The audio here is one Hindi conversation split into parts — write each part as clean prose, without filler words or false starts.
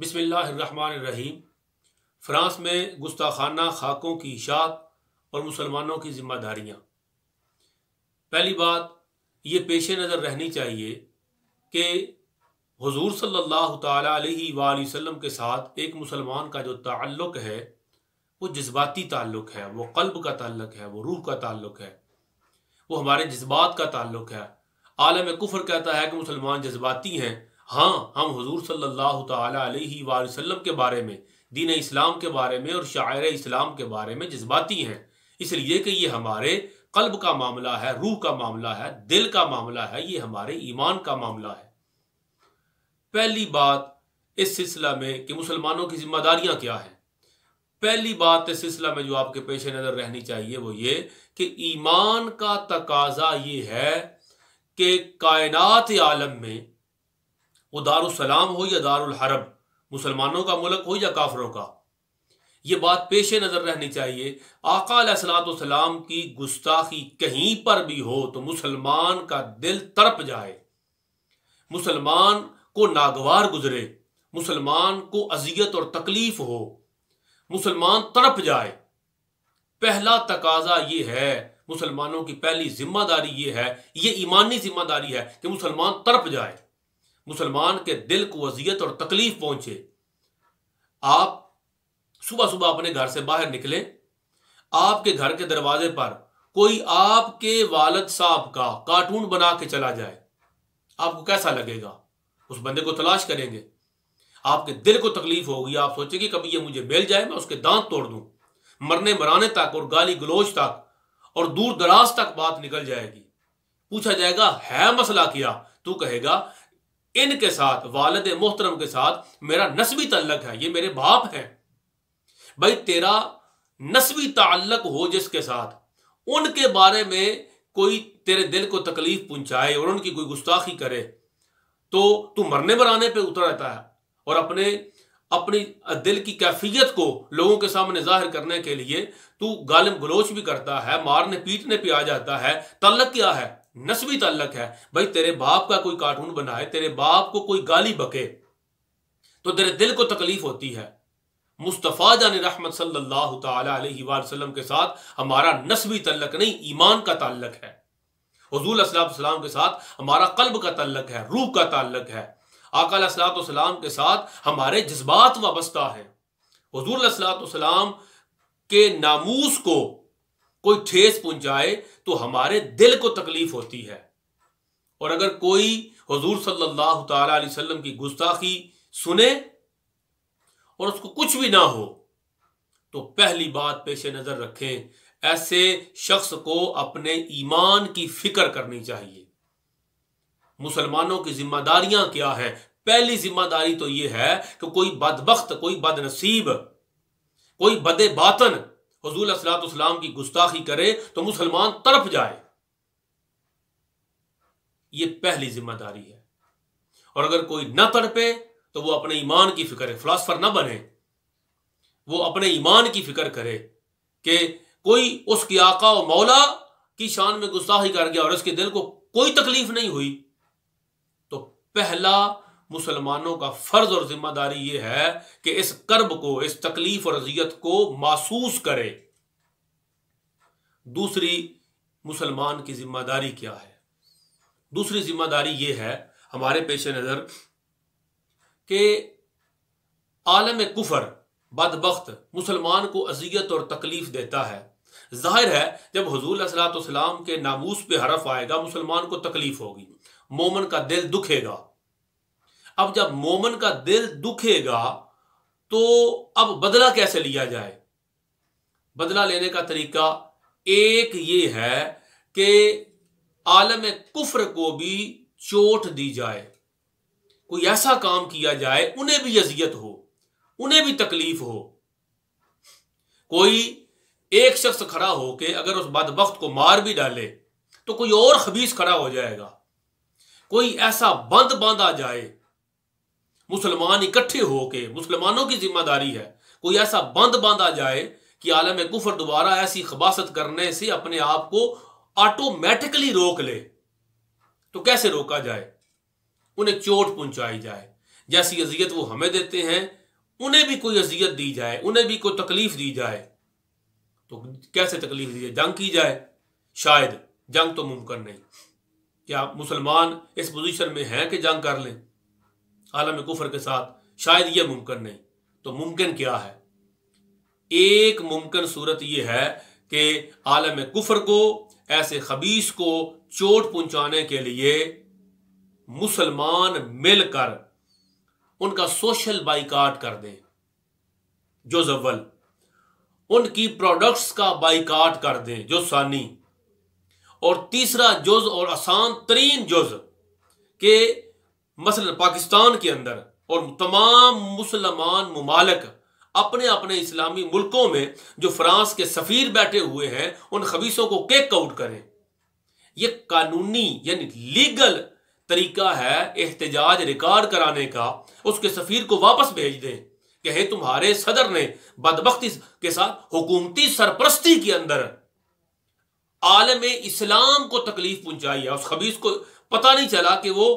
बिस्मिल्लाहिर्रहमानिर्रहीम। फ्रांस में गुस्ताखाना खाकों की इशाअत और मुसलमानों की जिम्मेदारियाँ। पहली बात ये पेश नज़र रहनी चाहिए कि हुजूर सल्लल्लाहु ताला अलैहि वसल्लम के साथ एक मुसलमान का जो ताल्लुक़ है वो जज्बाती ताल्लुक़ है, वो क़ल्ब का ताल्लुक़ है, वो रूह का ताल्लुक़ है, वो हमारे जज्बात का ताल्लुक़ है। आलम कुफ्र कहता है कि मुसलमान जज्बाती हैं। हाँ, हम हुजूर सल्लल्लाहु ताला अलैहि वसल्लम के बारे में, दीन इस्लाम के बारे में और शायर इस्लाम के बारे में जज्बाती हैं, इसलिए कि ये हमारे क़ल्ब का मामला है, रूह का मामला है, दिल का मामला है, ये हमारे ईमान का मामला है। पहली बात इस सिलसिला में कि मुसलमानों की जिम्मेदारियाँ क्या हैं, पहली बात इस सिलसिला में जो आपके पेश नज़र रहनी चाहिए वो ये कि ईमान का तकाजा ये है कि कायनात आलम में वो दारुस्सलाम हो या दारुल हरब, मुसलमानों का मुल्क हो या काफरों का, ये बात पेश नज़र रहनी चाहिए। आका अलैहिस्सलाम की गुस्ताखी कहीं पर भी हो तो मुसलमान का दिल तड़प जाए, मुसलमान को नागवार गुजरे, मुसलमान को अजियत और तकलीफ हो, मुसलमान तड़प जाए। पहला तकाजा ये है, मुसलमानों की पहली जिम्मेदारी ये है, ये ईमानी जिम्मेदारी है कि मुसलमान तड़प जाए, मुसलमान के दिल को अजियत और तकलीफ पहुंचे। आप सुबह सुबह अपने घर से बाहर निकले, आपके घर के दरवाजे पर कोई आपके वालिद साहब का कार्टून बना के चला जाए, आपको कैसा लगेगा? उस बंदे को तलाश करेंगे, आपके दिल को तकलीफ होगी, आप सोचेंगे कभी ये मुझे मिल जाए, मैं उसके दांत तोड़ दूं। मरने मराने तक और गाली गलोच तक और दूर दराज तक बात निकल जाएगी। पूछा जाएगा है मसला क्या? तू कहेगा इनके साथ, वालिद मोहतरम के साथ मेरा नस्बी ताल्लुक है, ये मेरे बाप हैं। भाई तेरा नस्बी ताल्लुक हो जिसके साथ, उनके बारे में कोई तेरे दिल को तकलीफ पहुंचाए और उनकी कोई गुस्ताखी करे तो तू मरने मराने पे उतर रहता है और अपनी दिल की कैफियत को लोगों के सामने जाहिर करने के लिए तू गालिम गलोच भी करता है, मारने पीटने पे आ जाता है। ताल्लुक क्या है? नस्बी ताल्लुक है। भाई तेरे बाप का कोई कार्टून बनाए, तेरे बाप को कोई गाली बके तो तेरे दिल को तकलीफ होती है। मुस्तफ़ा जान रहमत सल्लल्लाहु ताला अलैहि वसल्लम के साथ हमारा नस्बी ताल्लुक नहीं, ईमान का ताल्लुक है। हुजूर सल्लल्लाहु के साथ हमारा क़ल्ब का ताल्लुक है, रूह का ताल्लुक है। आका अलैहिस्सलाम के साथ हमारे जज्बात वाबस्ता है। हुजूर सल्लल्लाहु के नामूस को कोई ठेस पहुंचाए तो हमारे दिल को तकलीफ होती है। और अगर कोई हुजूर सल्लल्लाहु ताला अलैहि वसल्लम की गुस्ताखी सुने और उसको कुछ भी ना हो तो पहली बात पेश नजर रखें, ऐसे शख्स को अपने ईमान की फिक्र करनी चाहिए। मुसलमानों की जिम्मेदारियां क्या है? पहली जिम्मेदारी तो यह है कि कोई बदबख्त, कोई बदनसीब, कोई बदे बातन हुजूर सल्लल्लाहु की गुस्ताखी करे तो मुसलमान तड़प जाए, यह पहली जिम्मेदारी है। और अगर कोई न तड़पे तो वो अपने ईमान की फिक्र है, फिलासफर ना बने, वो अपने ईमान की फिक्र करे कि कोई उसके आका और मौला की शान में गुस्ताखी कर गया और उसके दिल को कोई तकलीफ नहीं हुई तो पहला मुसलमानों का फर्ज और जिम्मेदारी यह है कि इस कर्ब को, इस तकलीफ और अजियत को महसूस करे। दूसरी मुसलमान की जिम्मेदारी क्या है? दूसरी जिम्मेदारी यह है हमारे पेश नजर कि आलम कुफर बदबख्त मुसलमान को अजियत और तकलीफ देता है। जाहिर है जब हुजूर सल्लल्लाहु के नामूस पे हरफ आएगा मुसलमान को तकलीफ होगी, मोमन का दिल दुखेगा। अब जब मोमन का दिल दुखेगा तो अब बदला कैसे लिया जाए? बदला लेने का तरीका एक ये है कि आलम कुफ्र को भी चोट दी जाए, कोई ऐसा काम किया जाए उन्हें भी अजियत हो, उन्हें भी तकलीफ हो। कोई एक शख्स खड़ा हो के अगर उस बदबख्त को मार भी डाले तो कोई और खबीस खड़ा हो जाएगा। कोई ऐसा बंद बांधा जाए, मुसलमान इकट्ठे होके, मुसलमानों की जिम्मेदारी है, कोई ऐसा बंद बांधा जाए कि आलम कुफर दोबारा ऐसी खबासत करने से अपने आप को ऑटोमेटिकली रोक ले। तो कैसे रोका जाए? उन्हें चोट पहुंचाई जाए। जैसी अजियत वो हमें देते हैं उन्हें भी कोई अजियत दी जाए, उन्हें भी कोई तकलीफ दी जाए। तो कैसे तकलीफ दी जाए? जंग की जाए? शायद जंग तो मुमकिन नहीं। क्या मुसलमान इस पोजीशन में हैं कि जंग कर लें आलम कुफर के साथ? शायद यह मुमकिन नहीं। तो मुमकिन क्या है? एक मुमकिन सूरत यह है कि आलम कुफर को, ऐसे खबीस को चोट पहुंचाने के लिए मुसलमान मिलकर उनका सोशल बाइकाट कर दें। जुज़ अव्वल, उनकी प्रोडक्ट्स का बाइकाट कर दें, जुज़ सानी। और तीसरा जुज़ और आसान तरीन जुज़ के मसलन पाकिस्तान के अंदर और तमाम मुसलमान मुमालिक अपने अपने इस्लामी मुल्कों में जो फ्रांस के सफीर बैठे हुए हैं उन खबीसों को किक आउट करें। यह कानूनी यानी लीगल तरीका है एहतजाज रिकॉर्ड कराने का। उसके सफीर को वापस भेज दें कि हे, तुम्हारे सदर ने बदबख्ती के साथ हुकूमती सरपरस्ती के अंदर आलम इस्लाम को तकलीफ पहुंचाई है। उस खबीस को पता नहीं चला कि वो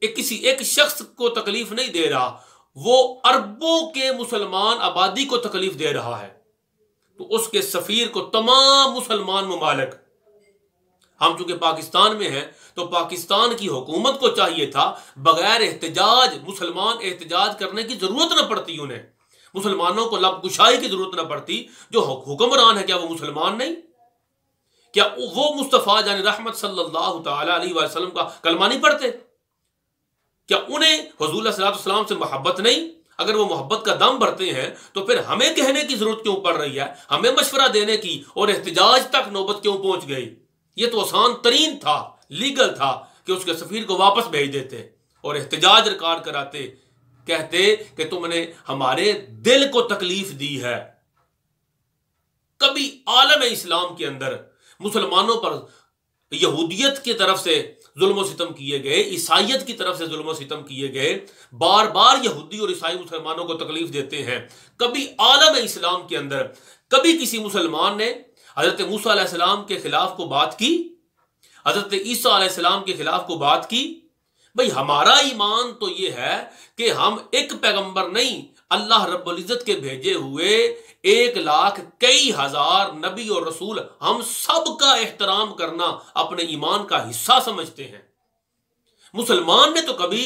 किसी एक शख्स को तकलीफ नहीं दे रहा, वो अरबों के मुसलमान आबादी को तकलीफ दे रहा है। तो उसके सफीर को तमाम मुसलमान मुमालिक, हम चूंकि पाकिस्तान में हैं तो पाकिस्तान की हुकूमत को चाहिए था बगैर एहतजाज, मुसलमान एहतजाज करने की जरूरत न पड़ती, उन्हें मुसलमानों को लबकुशाई की जरूरत न पड़ती। जो हुक्मरान है क्या वो मुसलमान नहीं? क्या वो मुस्तफ़ा जान रहमत सल्लल्लाहु तआला अलैहि वसल्लम का कलमा नहीं पढ़ते? क्या उन्हें हुज़ूर सल्लल्लाहु अलैहि वसल्लम से मोहब्बत नहीं? अगर वो मोहब्बत का दम भरते हैं तो फिर हमें कहने की जरूरत क्यों पड़ रही है, हमें मशवरा देने की, और एहतजाज तक नौबत क्यों पहुंच गई? ये तो आसान तरीन था, लीगल था कि उसके सफीर को वापस भेज देते और एहतजाज रिकॉर्ड कराते, कहते कि तुमने हमारे दिल को तकलीफ दी है। कभी आलम इस्लाम के अंदर मुसलमानों पर यहूदियत की तरफ से जुल्म सितम किए गए, ईसाइयत की तरफ से जुल्म सितम किए गए, बार बार यहूदी और ईसाई मुसलमानों को तकलीफ देते हैं। कभी आलम इस्लाम के अंदर कभी किसी मुसलमान ने हजरत मूसा अलैहिस्सलाम के खिलाफ को बात की, हजरत ईसा अलैहिस्सलाम के खिलाफ को बात की? भाई हमारा ईमान तो ये है कि हम एक पैगंबर नहीं, अल्लाह रब्बुल इज्जत के भेजे हुए 1 लाख कई हजार नबी और रसूल, हम सब का एहतराम करना अपने ईमान का हिस्सा समझते हैं। मुसलमान ने तो कभी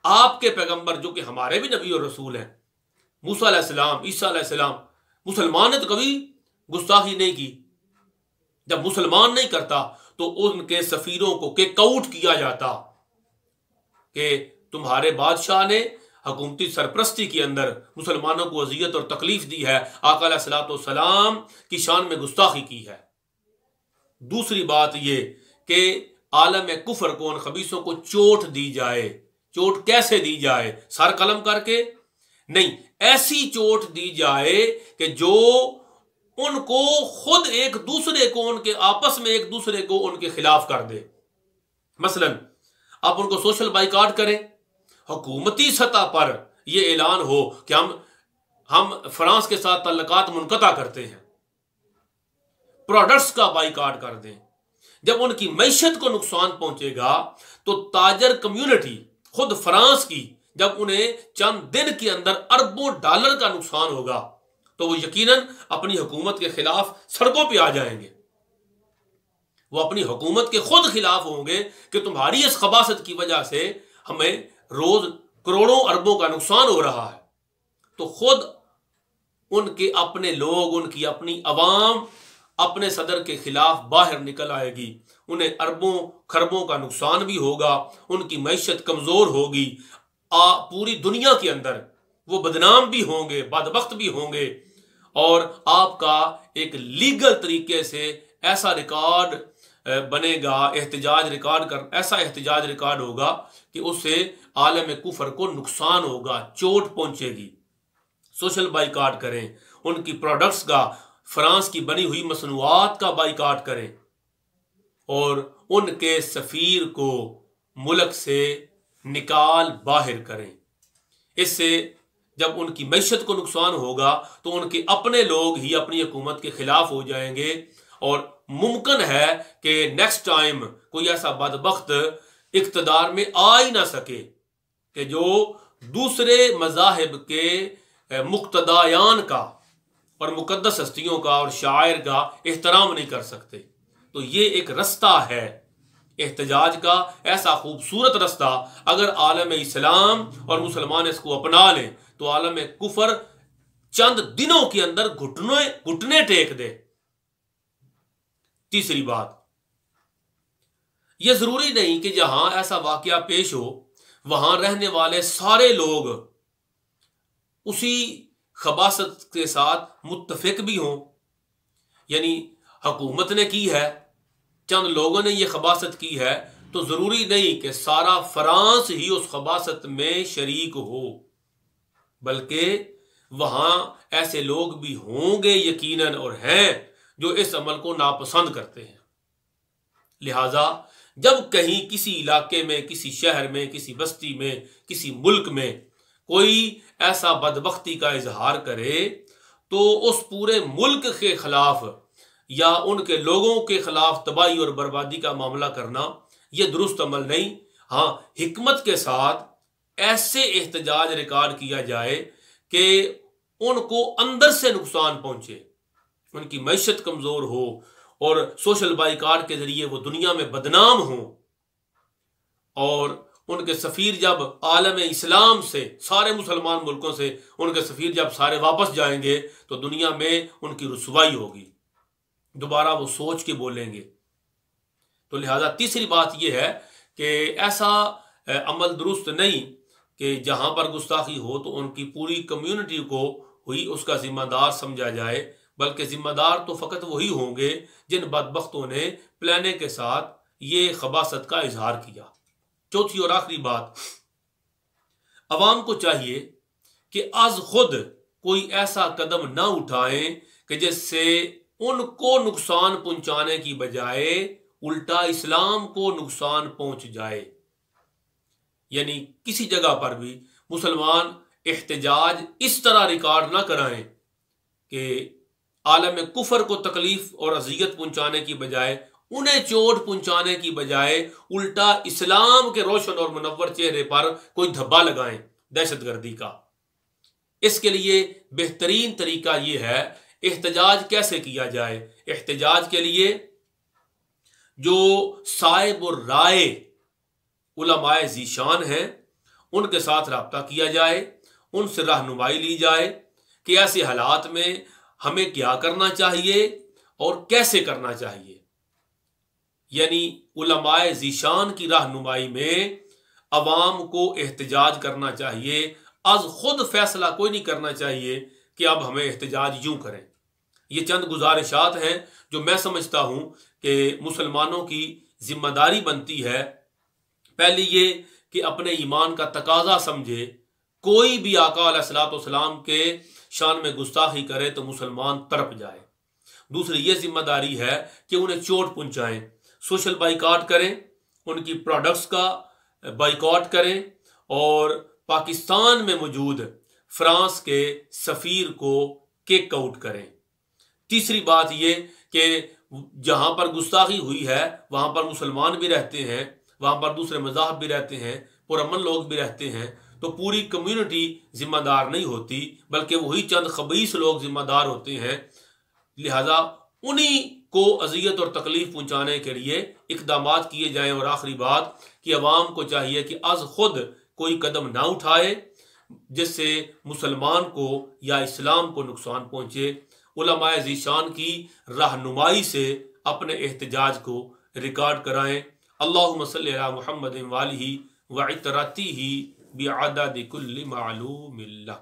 आपके पैगंबर, जो कि हमारे भी नबी और रसूल हैं, मूसा अलैहिस्सलाम, ईसा अलैहिस्सलाम, मुसलमान ने तो कभी गुस्ताखी नहीं की। जब मुसलमान नहीं करता तो उनके सफीरों को किक आउट किया जाता कि तुम्हारे बादशाह ने हुकूमती सरपरस्ती के अंदर मुसलमानों को अजियत और तकलीफ दी है, आका अलैहिस्सलाम की शान में गुस्ताखी की है। दूसरी बात ये कि आलम कुफर को, उन खबीसों को चोट दी जाए। चोट कैसे दी जाए? सर कलम करके नहीं, ऐसी चोट दी जाए कि जो उनको खुद एक दूसरे को, उनके आपस में एक दूसरे को उनके खिलाफ कर दे। मसलन आप उनको सोशल बाइकाट करें, हुकूमती सतह पर यह ऐलान हो कि हम फ्रांस के साथ तल्लुकात मुनक़ता करते हैं, प्रोडक्ट्स का बाइकाट कर दें। जब उनकी मैशत को नुकसान पहुंचेगा तो ताजर कम्युनिटी खुद फ्रांस की, जब उन्हें चंद दिन के अंदर अरबों डॉलर का नुकसान होगा तो वो यकीनन अपनी हुकूमत के खिलाफ सड़कों पे आ जाएंगे। वो अपनी हुकूमत के खुद खिलाफ होंगे कि तुम्हारी इस खबासत की वजह से हमें रोज करोड़ों अरबों का नुकसान हो रहा है। तो खुद उनके अपने लोग, उनकी अपनी अवाम अपने सदर के खिलाफ बाहर निकल आएगी। उन्हें अरबों खरबों का नुकसान भी होगा, उनकी मैशत कमजोर होगी, पूरी दुनिया के अंदर वो बदनाम भी होंगे, बदबख्त भी होंगे। और आपका एक लीगल तरीके से ऐसा रिकॉर्ड बनेगा, एहतजाज रिकॉर्ड कर, ऐसा एहतजाज रिकॉर्ड होगा कि उससे आलम कुफर को नुकसान होगा, चोट पहुंचेगी। सोशल बाइकाट करें, उनकी प्रोडक्ट्स का, फ्रांस की बनी हुई मसनूआत का बाइकाट करें और उनके सफीर को मुल्क से निकाल बाहर करें। इससे जब उनकी मैशत को नुकसान होगा तो उनके अपने लोग ही अपनी हुकूमत के खिलाफ हो जाएंगे और मुमकिन है कि नेक्स्ट टाइम कोई ऐसा बदबख्त इक़्तिदार में आ ही ना सके कि जो दूसरे मज़ाहिब के मुक्तदायान का और मुकद्दस हस्तियों का और शायर का एहतराम नहीं कर सकते। तो ये एक रास्ता है एहतजाज का, ऐसा खूबसूरत रास्ता, अगर आलम इस्लाम और मुसलमान इसको अपना लें तो आलम कुफर चंद दिनों के अंदर घुटने टेक दे। तीसरी बात, यह जरूरी नहीं कि जहां ऐसा वाकया पेश हो वहां रहने वाले सारे लोग उसी खबासत के साथ मुत्तफिक भी हों। यानी हुकूमत ने की है, चंद लोगों ने यह खबासत की है, तो जरूरी नहीं कि सारा फ्रांस ही उस खबासत में शरीक हो, बल्कि वहां ऐसे लोग भी होंगे यकीनन और हैं जो इस अमल को नापसंद करते हैं। लिहाजा जब कहीं किसी इलाके में, किसी शहर में, किसी बस्ती में, किसी मुल्क में कोई ऐसा बदबख्ती का इजहार करे तो उस पूरे मुल्क के खिलाफ या उनके लोगों के खिलाफ तबाही और बर्बादी का मामला करना यह दुरुस्त अमल नहीं। हाँ, हिकमत के साथ ऐसे एहतजाज रिकॉर्ड किया जाए कि उनको अंदर से नुकसान पहुंचे, उनकी मैशत कमजोर हो और सोशल बाइकाट के जरिए वो दुनिया में बदनाम हो, और उनके सफ़ीर जब आलम इस्लाम से, सारे मुसलमान मुल्कों से उनके सफ़ीर जब सारे वापस जाएंगे तो दुनिया में उनकी रुसवाई होगी, दोबारा वो सोच के बोलेंगे। तो लिहाजा तीसरी बात यह है कि ऐसा अमल दुरुस्त नहीं कि जहां पर गुस्ताखी हो तो उनकी पूरी कम्युनिटी को हुई उसका जिम्मेदार समझा जाए, बल्कि जिम्मेदार तो फ़कत वही होंगे जिन बदबख्तों ने प्लानिंग के साथ ये खबासत का इजहार किया। चौथी और आखिरी बात, अवाम को चाहिए कि आज खुद कोई ऐसा कदम ना उठाएं कि जिससे उनको नुकसान पहुंचाने की बजाय उल्टा इस्लाम को नुकसान पहुंच जाए। यानी किसी जगह पर भी मुसलमान एहतजाज इस तरह रिकॉर्ड ना कराएं कि आलम कुफर को तकलीफ और अजियत पहुंचाने की बजाय, उन्हें चोट पहुंचाने की बजाय उल्टा इस्लाम के रोशन और मुनव्वर चेहरे पर कोई धब्बा लगाएं दहशतगर्दी का। इसके लिए बेहतरीन तरीका यह है, एहतजाज कैसे किया जाए। एहतजाज के लिए जो साहिब और राय उलमाए ज़ीशान हैं उनके साथ रब्ता किया जाए, उनसे रहनुमाई ली जाए कि ऐसे हालात में हमें क्या करना चाहिए और कैसे करना चाहिए। यानी उलमाए ज़ीशान की रहनुमाई में अवाम को एहतजाज करना चाहिए, आज खुद फैसला कोई नहीं करना चाहिए कि अब हमें एहतजाज यूं करें। ये चंद गुजारिशात हैं जो मैं समझता हूं कि मुसलमानों की जिम्मेदारी बनती है। पहली ये कि अपने ईमान का तकाजा समझे, कोई भी आका अलैहिस्सलाम के शान में गुस्ताखी करे तो मुसलमान तड़प जाए। दूसरी ये जिम्मेदारी है कि उन्हें चोट पहुंचाएं, सोशल बाइकाट करें, उनकी प्रोडक्ट्स का बाइकाट करें और पाकिस्तान में मौजूद फ्रांस के सफ़ीर को किक आउट करें। तीसरी बात ये कि जहां पर गुस्ताखी हुई है वहां पर मुसलमान भी रहते हैं, वहां पर दूसरे मज़ाहब भी रहते हैं, पुरअमन लोग भी रहते हैं, तो पूरी कम्युनिटी जिम्मेदार नहीं होती, बल्कि वही चंद खबीस लोग जिम्मेदार होते हैं। लिहाजा उन्हीं को अजियत और तकलीफ पहुंचाने के लिए इकदाम किए जाएं। और आखिरी बात कि अवाम को चाहिए कि आज खुद कोई कदम ना उठाए जिससे मुसलमान को या इस्लाम को नुकसान पहुंचे। उलमाए ज़ीशान की रहनुमाई से अपने एहतजाज को रिकॉर्ड कराएं। अल्लाहुम्मा सल्ली अला मुहम्मद व आलिहि व इतरतिही बिअदद कुल्लि मालूमिल्लाह।